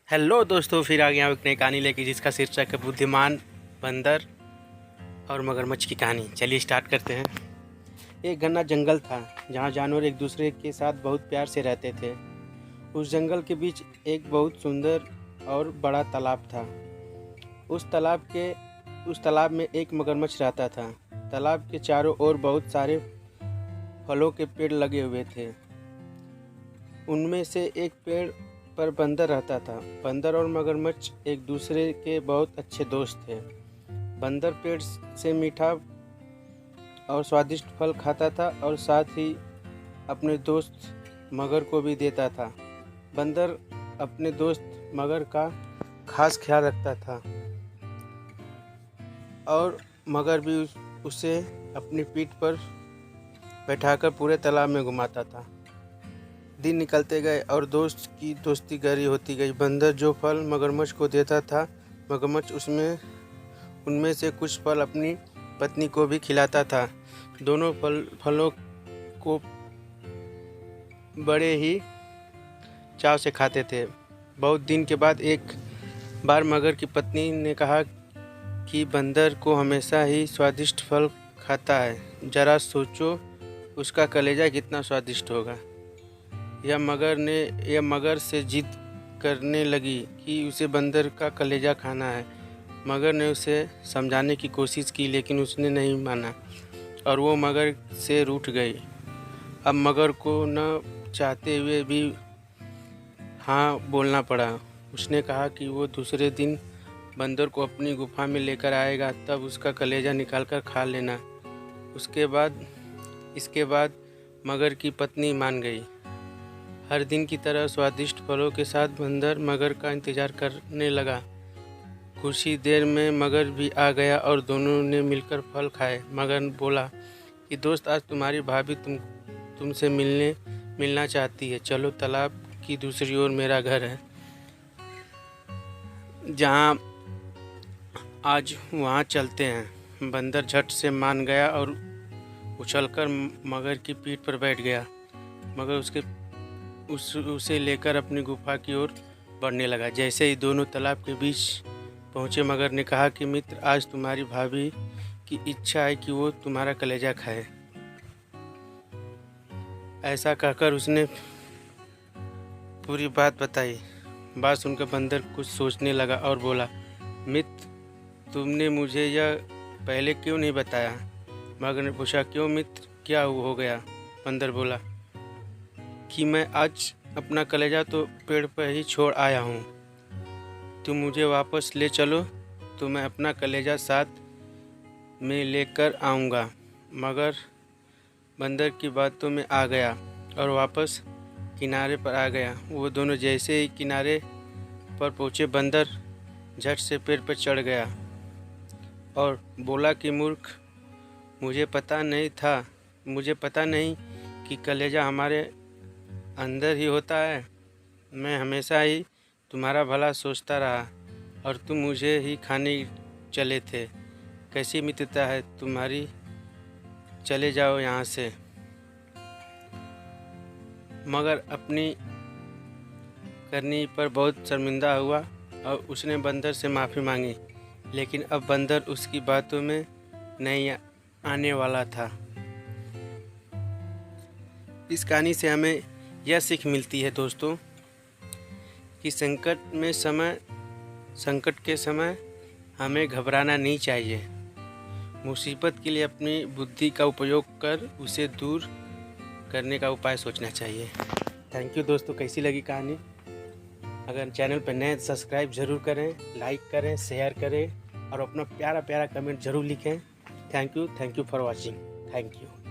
Hello दोस्तों, फिर आ गया एक नई कहानी लेके जिसका शीर्षक है बुद्धिमान बंदर और मगरमच्छ की कहानी। चलिए स्टार्ट करते हैं। एक घना जंगल था जहाँ जानवर एक दूसरे के साथ बहुत प्यार से रहते थे। उस जंगल के बीच एक बहुत सुंदर और बड़ा तालाब था। उस तालाब में एक मगरमच्छ रहता था। तालाब के चारों ओर बहुत सारे फलों के पेड़ लगे हुए थे। उनमें से एक पेड़ पर बंदर रहता था। बंदर और मगरमच्छ एक दूसरे के बहुत अच्छे दोस्त थे। बंदर पेड़ से मीठा और स्वादिष्ट फल खाता था और साथ ही अपने दोस्त मगर को भी देता था। बंदर अपने दोस्त मगर का खास ख्याल रखता था और मगर भी उसे अपनी पीठ पर बैठाकर पूरे तालाब में घुमाता था। दिन निकलते गए और दोस्त की दोस्ती गहरी होती गई। बंदर जो फल मगरमच्छ को देता था, मगरमच्छ उनमें से कुछ फल अपनी पत्नी को भी खिलाता था। दोनों फलों को बड़े ही चाव से खाते थे। बहुत दिन के बाद एक बार मगर की पत्नी ने कहा कि बंदर को हमेशा ही स्वादिष्ट फल खाता है, जरा सोचो उसका कलेजा कितना स्वादिष्ट होगा। यह मगर से जिद करने लगी कि उसे बंदर का कलेजा खाना है। मगर ने उसे समझाने की कोशिश की लेकिन उसने नहीं माना और वो मगर से रूठ गई। अब मगर को न चाहते हुए भी हाँ बोलना पड़ा। उसने कहा कि वो दूसरे दिन बंदर को अपनी गुफा में लेकर आएगा, तब उसका कलेजा निकालकर खा लेना। इसके बाद मगर की पत्नी मान गई। हर दिन की तरह स्वादिष्ट फलों के साथ बंदर मगर का इंतजार करने लगा। कुछ ही देर में मगर भी आ गया और दोनों ने मिलकर फल खाए। मगर बोला कि दोस्त, आज तुम्हारी भाभी तुमसे मिलना चाहती है। चलो, तालाब की दूसरी ओर मेरा घर है, जहाँ आज वहाँ चलते हैं। बंदर झट से मान गया और उछलकर मगर की पीठ पर बैठ गया। मगर उसे लेकर अपनी गुफा की ओर बढ़ने लगा। जैसे ही दोनों तालाब के बीच पहुँचे, मगर ने कहा कि मित्र, आज तुम्हारी भाभी की इच्छा है कि वो तुम्हारा कलेजा खाए। ऐसा कहकर उसने पूरी बात बताई। बात सुनकर बंदर कुछ सोचने लगा और बोला, मित्र, तुमने मुझे यह पहले क्यों नहीं बताया? मगर ने पूछा, क्यों मित्र, क्या हो गया? बंदर बोला कि मैं आज अपना कलेजा तो पेड़ पर ही छोड़ आया हूँ। तुम मुझे वापस ले चलो तो मैं अपना कलेजा साथ में लेकर आऊँगा। मगर बंदर की बातों में आ गया और वापस किनारे पर आ गया। वो दोनों जैसे ही किनारे पर पहुँचे, बंदर झट से पेड़ पर चढ़ गया और बोला कि मूर्ख, मुझे पता नहीं कि कलेजा हमारे अंदर ही होता है। मैं हमेशा ही तुम्हारा भला सोचता रहा और तुम मुझे ही खाने चले थे। कैसी मित्रता है तुम्हारी, चले जाओ यहाँ से। मगर अपनी करनी पर बहुत शर्मिंदा हुआ और उसने बंदर से माफ़ी मांगी, लेकिन अब बंदर उसकी बातों में नहीं आने वाला था। इस कहानी से हमें यह सीख मिलती है दोस्तों कि संकट के समय हमें घबराना नहीं चाहिए। मुसीबत के लिए अपनी बुद्धि का उपयोग कर उसे दूर करने का उपाय सोचना चाहिए। थैंक यू दोस्तों। कैसी लगी कहानी? अगर चैनल पर नए सब्सक्राइब ज़रूर करें, लाइक करें, शेयर करें और अपना प्यारा प्यारा कमेंट ज़रूर लिखें। Thank you for watching. Thank you.